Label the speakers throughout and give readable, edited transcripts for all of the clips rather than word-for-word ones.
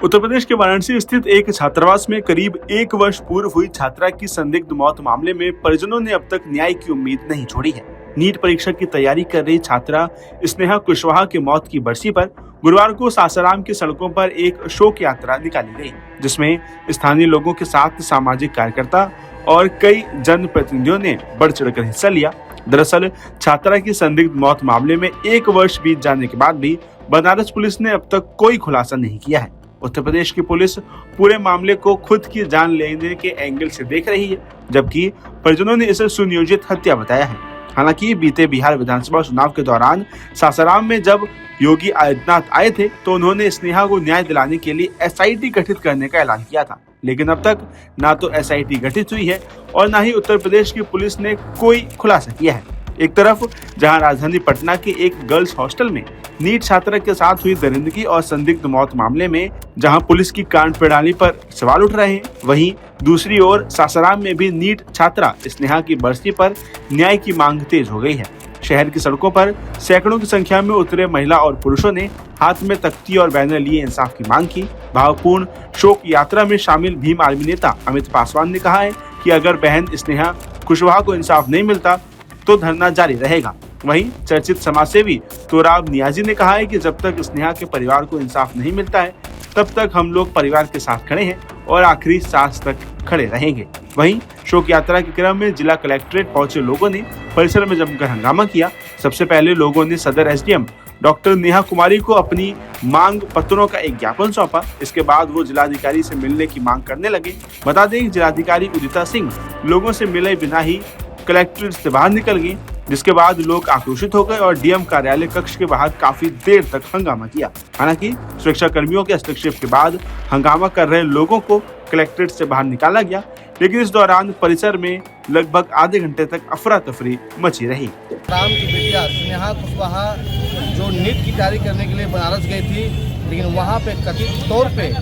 Speaker 1: उत्तर प्रदेश के वाराणसी स्थित एक छात्रावास में करीब 1 वर्ष पूर्व हुई छात्रा की संदिग्ध मौत मामले में परिजनों ने अब तक न्याय की उम्मीद नहीं छोड़ी है। नीट परीक्षा की तैयारी कर रही छात्रा स्नेहा कुशवाहा की मौत की बरसी पर गुरुवार को सासाराम की सड़कों पर एक शोक यात्रा निकाली गई, जिसमें स्थानीय लोगों के साथ सामाजिक कार्यकर्ता और कई जनप्रतिनिधियों ने बढ़ चढ़कर हिस्सा लिया। दरअसल छात्रा की संदिग्ध मौत मामले में 1 वर्ष बीत जाने के बाद भी बनारस पुलिस ने अब तक कोई खुलासा नहीं किया है। उत्तर प्रदेश की पुलिस पूरे मामले को खुद की जान लेने के एंगल से देख रही है, जबकि परिजनों ने इसे सुनियोजित हत्या बताया है। हालांकि बीते बिहार विधानसभा चुनाव के दौरान सासाराम में जब योगी आदित्यनाथ आए थे तो उन्होंने स्नेहा को न्याय दिलाने के लिए एसआईटी गठित करने का ऐलान किया था, लेकिन अब तक ना तो एसआईटी गठित हुई है और ना ही उत्तर प्रदेश की पुलिस ने कोई खुलासा किया है। एक तरफ जहां राजधानी पटना के एक गर्ल्स हॉस्टल में नीट छात्रा के साथ हुई दरिंदगी और संदिग्ध मौत मामले में जहां पुलिस की कार्यप्रणाली पर सवाल उठ रहे हैं, वहीं दूसरी ओर सासाराम में भी नीट छात्रा स्नेहा की बरसी पर न्याय की मांग तेज हो गई है। शहर की सड़कों पर सैकड़ों की संख्या में उतरे महिला और पुरुषों ने हाथ में तख्ती और बैनर लिए इंसाफ की मांग की। भावपूर्ण शोक यात्रा में शामिल भीम आर्मी नेता अमित पासवान ने कहा है कि अगर बहन स्नेहा कुशवाहा को इंसाफ नहीं मिलता तो धरना जारी रहेगा। वहीं चर्चित समाजसेवी तोराब नियाजी ने कहा है कि जब तक स्नेहा के परिवार को इंसाफ नहीं मिलता है तब तक हम लोग परिवार के साथ खड़े हैं और आखिरी सांस तक खड़े रहेंगे। वहीं शोक यात्रा के क्रम में जिला कलेक्ट्रेट पहुंचे लोगों ने परिसर में जमकर हंगामा किया। सबसे पहले लोगों ने सदर एसडीएम डॉक्टर नेहा कुमारी को अपनी मांग पत्रों का एक ज्ञापन सौंपा। इसके बाद वो जिलाधिकारी से मिलने की मांग करने लगे। बता दें जिलाधिकारी उदिता सिंह लोगों से मिले बिना ही कलेक्ट्रेट से बाहर निकल गई, जिसके बाद लोग आक्रोशित हो गए और डीएम कार्यालय कक्ष के बाहर काफी देर तक हंगामा किया। हालांकि सुरक्षा कर्मियों के हस्तक्षेप के बाद हंगामा कर रहे लोगों को कलेक्ट्रेट से बाहर निकाला गया, लेकिन इस दौरान परिसर में लगभग आधे घंटे तक अफरा तफरी मची रही।
Speaker 2: राम की बेटिया स्नेहा कुशवाहा जो नीट की तैयारी करने के लिए बनारस गई थी, लेकिन वहाँ पे कथित तौर पे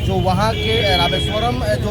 Speaker 2: जो वहाँ के रामेश्वरम जो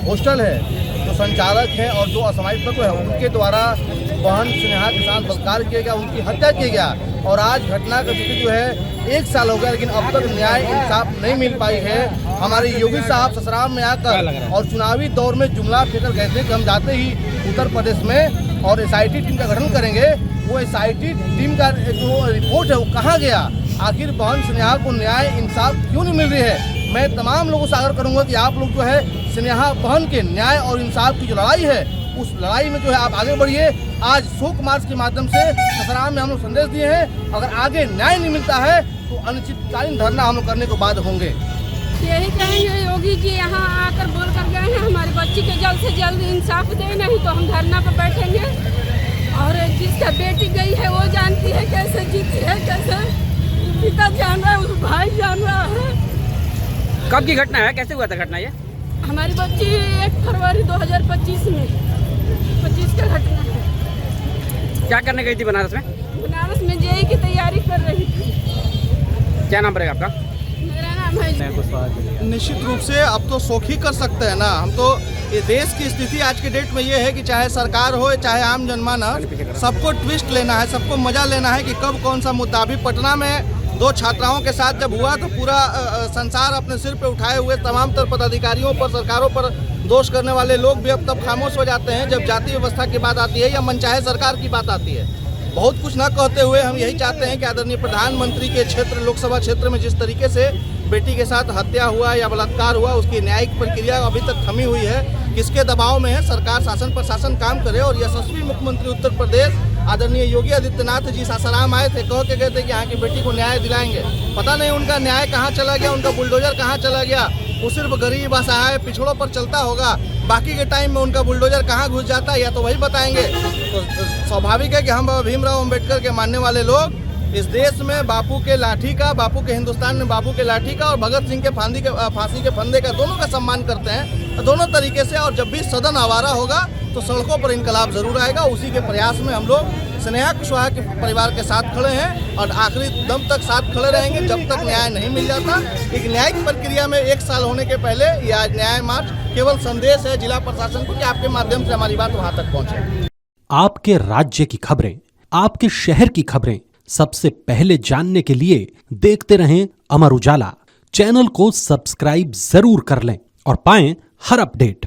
Speaker 2: हॉस्टल है, जो संचालक है और जो असामाजिक तत्व है, उनके द्वारा बहन स्नेहा के साथ बलात्कार किया गया, उनकी हत्या की गया। और आज घटना का बीते जो है 1 साल हो गया, लेकिन अब तक न्याय इंसाफ नहीं मिल पाई है। हमारे योगी साहब ससुराल में आकर और चुनावी दौर में जुमला फेंकर गए थे कि हम जाते ही उत्तर प्रदेश में और एसआईटी टीम का गठन करेंगे। वो एसआईटी टीम का जो रिपोर्ट है वो कहाँ गया? आखिर बहन स्नेहा को न्याय इंसाफ क्यों नहीं मिल रही है? मैं तमाम लोगों से आग्रह करूंगा कि आप लोग जो है स्नेहा बहन के न्याय और इंसाफ की जो लड़ाई है, उस लड़ाई में जो है आप आगे बढ़िए। आज शोक मार्च के माध्यम से ससुराल में हम लोग संदेश दिए हैं, अगर आगे न्याय नहीं मिलता है तो अनिश्चितकालीन धरना हम लोग करने को बाध्य होंगे।
Speaker 3: यही कहेंगे योगी जी यहाँ आकर बोल कर गए हैं हमारी बच्ची के जल्द से जल्द इंसाफ दे, नहीं तो हम धरना पर बैठेंगे। और जिसका बेटी गई है वो जानती है कैसे जीती है, कैसे पिता जान रहा है, उस भाई जान रहा है।
Speaker 4: कब की घटना है, कैसे हुआ था घटना ये?
Speaker 3: हमारी बच्ची 1 फरवरी 2025 में 25 का घटना है।
Speaker 4: क्या करने गई थी बनारस में?
Speaker 3: बनारस में जेईई की तैयारी कर रही थी।
Speaker 4: क्या नाम पड़ेगा आपका?
Speaker 3: मेरा नाम है।
Speaker 2: निश्चित रूप से अब तो शोक ही कर सकते हैं ना हम तो। ये देश की स्थिति आज के डेट में ये है कि चाहे सरकार हो चाहे आम जनमानस, सबको ट्विस्ट लेना है, सबको मजा लेना है कि कब कौन सा मुद्दा। अभी पटना में 2 छात्राओं के साथ जब हुआ तो पूरा संसार अपने सिर पे उठाए हुए तमाम तर पदाधिकारियों पर, सरकारों पर दोष करने वाले लोग भी अब तब खामोश हो जाते हैं जब जाति व्यवस्था की बात आती है या मनचाहे सरकार की बात आती है। बहुत कुछ न कहते हुए हम यही चाहते हैं कि आदरणीय प्रधानमंत्री के क्षेत्र, लोकसभा क्षेत्र में जिस तरीके से बेटी के साथ हत्या हुआ या बलात्कार हुआ, उसकी न्यायिक प्रक्रिया अभी तक थमी हुई है। किसके दबाव में है? सरकार शासन प्रशासन काम करे। और यशस्वी मुख्यमंत्री उत्तर प्रदेश आदरणीय योगी आदित्यनाथ जी सासाराम आए थे, कह के गए थे कि यहाँ की बेटी को न्याय दिलाएंगे। पता नहीं उनका न्याय कहाँ चला गया, उनका बुलडोजर कहाँ चला गया। वो सिर्फ गरीब असहाय पिछड़ों पर चलता होगा, बाकी के टाइम में उनका बुलडोजर कहाँ घुस जाता है या तो वही बताएंगे। तो स्वाभाविक है कि हम बाबा भीमराव अम्बेडकर के मानने वाले लोग इस देश में बापू के लाठी का, बापू के हिंदुस्तान में बापू के लाठी का और भगत सिंह के फांसी के फंदे का, दोनों का सम्मान करते हैं, दोनों तरीके से। और जब भी सदन आवारा होगा तो सड़कों पर इनकलाब जरूर आएगा। उसी के प्रयास में हम लोग स्नेहा कुशवाहा के परिवार के साथ खड़े हैं और आखिरी दम तक साथ खड़े रहेंगे जब तक न्याय नहीं मिल जाता। एक न्यायिक प्रक्रिया में 1 साल होने के पहले ये आज न्याय मार्च केवल संदेश है जिला प्रशासन को कि आपके माध्यम से हमारी बात वहां तक पहुंचे।
Speaker 5: आपके राज्य की खबरें, आपके शहर की खबरें सबसे पहले जानने के लिए देखते रहें अमर उजाला। चैनल को सब्सक्राइब जरूर कर लें और पाएं हर अपडेट